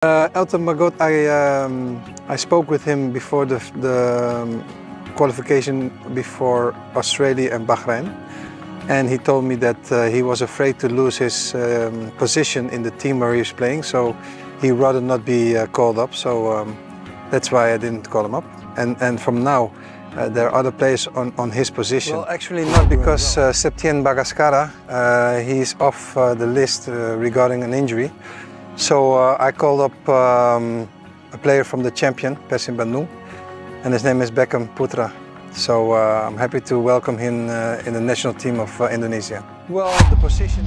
Elton Bagot, I spoke with him before the qualification before Australia and Bahrain, and he told me that he was afraid to lose his position in the team where he was playing, so he rather not be called up. So that's why I didn't call him up. And from now, there are other players on his position. Well, actually not, because Septien Bagaskara, he's off the list regarding an injury. So I called up a player from the champion, Persib Bandung, and his name is Beckham Putra. So I'm happy to welcome him in the national team of Indonesia. Well, the position...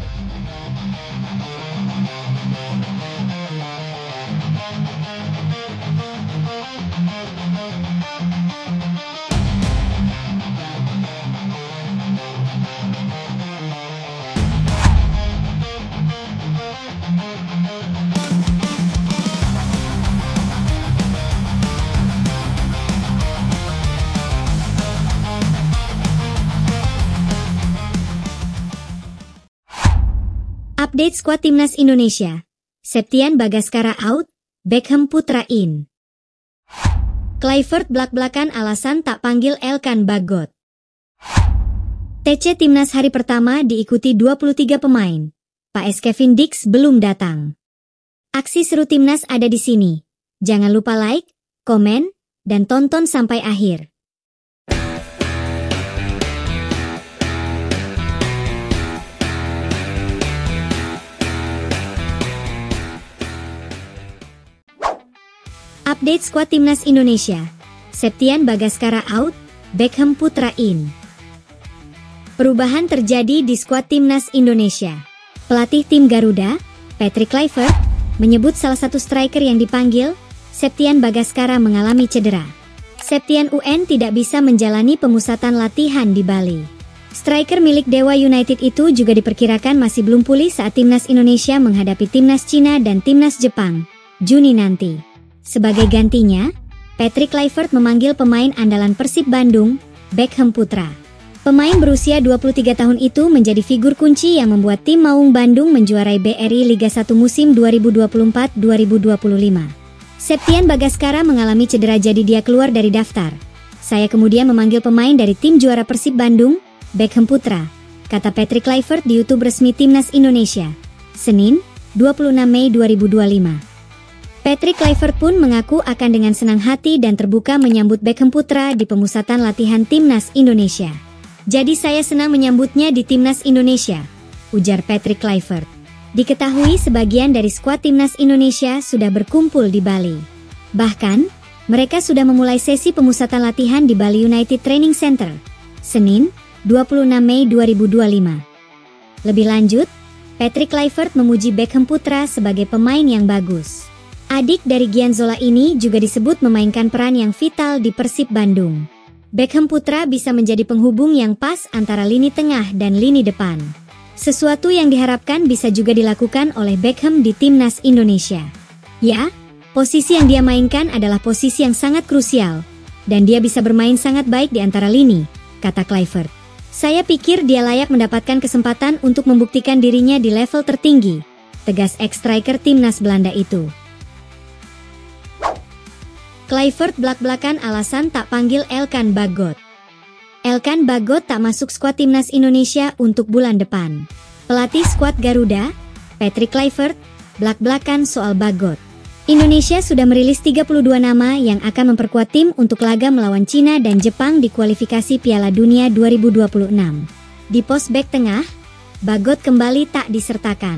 Update skuad Timnas Indonesia. Septien Bagaskara out, Beckham Putra in. Kluivert blak-blakan alasan tak panggil Elkan Bagot. TC Timnas hari pertama diikuti 23 pemain. Pak Kevin Dix belum datang. Aksi seru Timnas ada di sini. Jangan lupa like, komen, dan tonton sampai akhir. Update skuad Timnas Indonesia. Septien Bagaskara out, Beckham Putra in. Perubahan terjadi di skuad Timnas Indonesia. Pelatih tim Garuda, Patrick Kluivert, menyebut salah satu striker yang dipanggil, Septien Bagaskara, mengalami cedera. Septien UN tidak bisa menjalani pemusatan latihan di Bali. Striker milik Dewa United itu juga diperkirakan masih belum pulih saat Timnas Indonesia menghadapi Timnas Cina dan Timnas Jepang, Juni nanti. Sebagai gantinya, Patrick Kluivert memanggil pemain andalan Persib Bandung, Beckham Putra. Pemain berusia 23 tahun itu menjadi figur kunci yang membuat tim Maung Bandung menjuarai BRI Liga 1 musim 2024-2025. Septien Bagaskara mengalami cedera, jadi dia keluar dari daftar. Saya kemudian memanggil pemain dari tim juara Persib Bandung, Beckham Putra, kata Patrick Kluivert di YouTube resmi Timnas Indonesia, Senin, 26 Mei 2025. Patrick Kluivert pun mengaku akan dengan senang hati dan terbuka menyambut Beckham Putra di pemusatan latihan Timnas Indonesia. Jadi saya senang menyambutnya di Timnas Indonesia, ujar Patrick Kluivert. Diketahui sebagian dari skuad Timnas Indonesia sudah berkumpul di Bali. Bahkan, mereka sudah memulai sesi pemusatan latihan di Bali United Training Center, Senin, 26 Mei 2025. Lebih lanjut, Patrick Kluivert memuji Beckham Putra sebagai pemain yang bagus. Adik dari Gianzola ini juga disebut memainkan peran yang vital di Persib Bandung. Beckham Putra bisa menjadi penghubung yang pas antara lini tengah dan lini depan. Sesuatu yang diharapkan bisa juga dilakukan oleh Beckham di Timnas Indonesia. Ya, posisi yang dia mainkan adalah posisi yang sangat krusial, dan dia bisa bermain sangat baik di antara lini, kata Kluivert. Saya pikir dia layak mendapatkan kesempatan untuk membuktikan dirinya di level tertinggi, tegas ex-striker Timnas Belanda itu. Kluivert blak-blakan alasan tak panggil Elkan Bagot. Elkan Bagot tak masuk skuad Timnas Indonesia untuk bulan depan. Pelatih skuad Garuda, Patrick Kluivert, blak-blakan soal Bagot. Indonesia sudah merilis 32 nama yang akan memperkuat tim untuk laga melawan Cina dan Jepang di kualifikasi Piala Dunia 2026. Di pos bek tengah, Bagot kembali tak disertakan.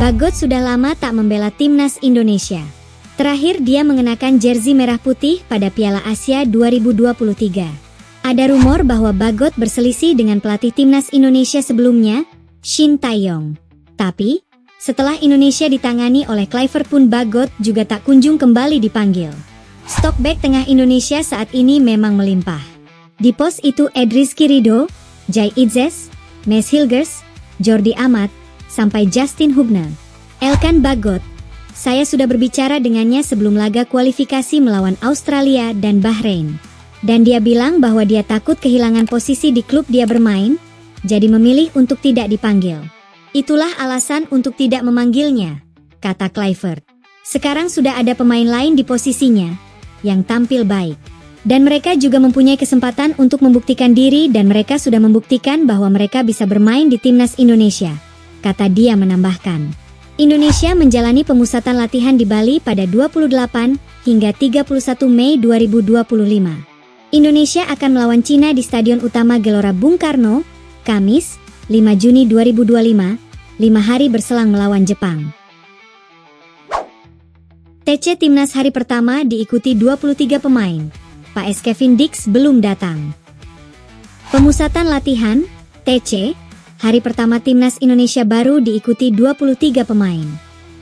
Bagot sudah lama tak membela Timnas Indonesia. Terakhir dia mengenakan jersey merah putih pada Piala Asia 2023. Ada rumor bahwa Bagot berselisih dengan pelatih Timnas Indonesia sebelumnya, Shin Tae-yong. Tapi, setelah Indonesia ditangani oleh Kluivert pun Bagot juga tak kunjung kembali dipanggil. Stok bek tengah Indonesia saat ini memang melimpah. Di pos itu Rizky Ridho, Jai Idzes, Mes Hilgers, Jordi Amat, sampai Justin Hubner. Elkan Bagot, saya sudah berbicara dengannya sebelum laga kualifikasi melawan Australia dan Bahrain. Dan dia bilang bahwa dia takut kehilangan posisi di klub dia bermain, jadi memilih untuk tidak dipanggil. Itulah alasan untuk tidak memanggilnya, kata Kluivert. Sekarang sudah ada pemain lain di posisinya, yang tampil baik. Dan mereka juga mempunyai kesempatan untuk membuktikan diri dan mereka sudah membuktikan bahwa mereka bisa bermain di Timnas Indonesia, kata dia menambahkan. Indonesia menjalani pemusatan latihan di Bali pada 28 hingga 31 Mei 2025. Indonesia akan melawan Cina di Stadion Utama Gelora Bung Karno, Kamis, 5 Juni 2025, 5 hari berselang melawan Jepang. TC Timnas hari pertama diikuti 23 pemain. Pak Kevin Dix belum datang. Pemusatan latihan, TC, hari pertama Timnas Indonesia baru diikuti 23 pemain.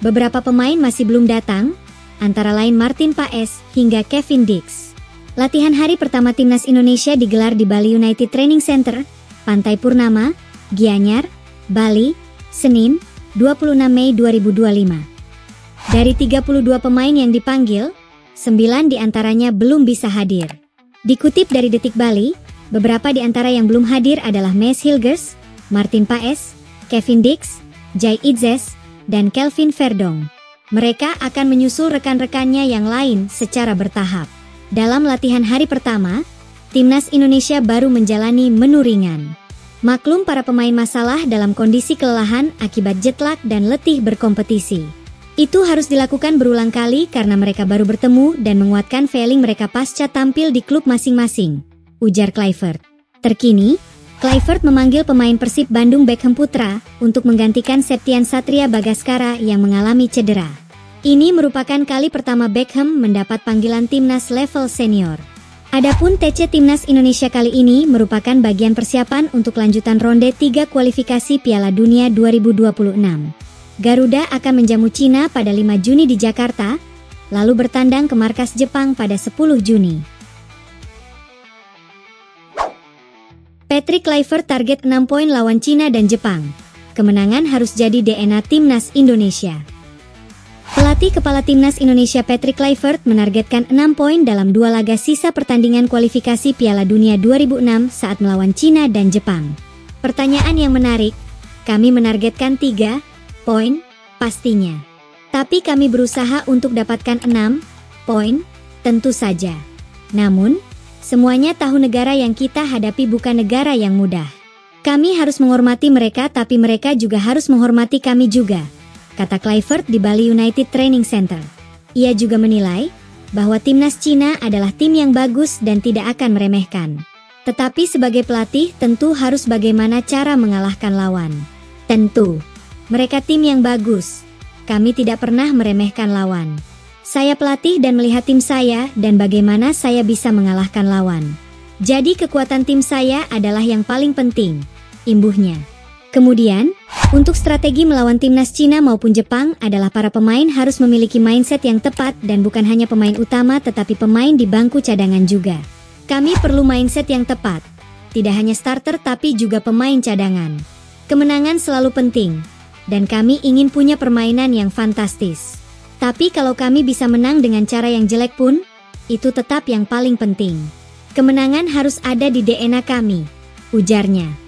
Beberapa pemain masih belum datang, antara lain Martin Paes hingga Kevin Dix. Latihan hari pertama Timnas Indonesia digelar di Bali United Training Center, Pantai Purnama, Gianyar, Bali, Senin, 26 Mei 2025. Dari 32 pemain yang dipanggil, 9 diantaranya belum bisa hadir. Dikutip dari Detik Bali, beberapa di antara yang belum hadir adalah Mees Hilgers, Martin Paes, Kevin Dix, Jai Idzes, dan Kelvin Verdong. Mereka akan menyusul rekan-rekannya yang lain secara bertahap. Dalam latihan hari pertama, Timnas Indonesia baru menjalani menu ringan. Maklum para pemain masalah dalam kondisi kelelahan akibat jet lag dan letih berkompetisi. Itu harus dilakukan berulang kali karena mereka baru bertemu dan menguatkan feeling mereka pasca tampil di klub masing-masing, ujar Kluivert. Terkini, Kluivert memanggil pemain Persib Bandung Beckham Putra untuk menggantikan Septian Satria Bagaskara yang mengalami cedera. Ini merupakan kali pertama Beckham mendapat panggilan timnas level senior. Adapun TC Timnas Indonesia kali ini merupakan bagian persiapan untuk lanjutan ronde 3 kualifikasi Piala Dunia 2026. Garuda akan menjamu Cina pada 5 Juni di Jakarta, lalu bertandang ke markas Jepang pada 10 Juni. Patrick Kluivert target 6 poin lawan Cina dan Jepang. Kemenangan harus jadi DNA Timnas Indonesia. Pelatih Kepala Timnas Indonesia Patrick Kluivert menargetkan 6 poin dalam 2 laga sisa pertandingan kualifikasi Piala Dunia 2006 saat melawan Cina dan Jepang. Pertanyaan yang menarik, kami menargetkan 3 poin, pastinya. Tapi kami berusaha untuk dapatkan 6 poin, tentu saja. Namun, semuanya tahu negara yang kita hadapi bukan negara yang mudah. Kami harus menghormati mereka tapi mereka juga harus menghormati kami juga, kata Kluivert di Bali United Training Center. Ia juga menilai bahwa timnas Cina adalah tim yang bagus dan tidak akan meremehkan. Tetapi sebagai pelatih tentu harus bagaimana cara mengalahkan lawan. Tentu. Mereka tim yang bagus. Kami tidak pernah meremehkan lawan. Saya pelatih dan melihat tim saya dan bagaimana saya bisa mengalahkan lawan. Jadi kekuatan tim saya adalah yang paling penting, imbuhnya. Kemudian, untuk strategi melawan timnas Cina maupun Jepang adalah para pemain harus memiliki mindset yang tepat dan bukan hanya pemain utama tetapi pemain di bangku cadangan juga. Kami perlu mindset yang tepat. Tidak hanya starter tapi juga pemain cadangan. Kemenangan selalu penting. Dan kami ingin punya permainan yang fantastis. Tapi kalau kami bisa menang dengan cara yang jelek pun, itu tetap yang paling penting. Kemenangan harus ada di DNA kami, ujarnya.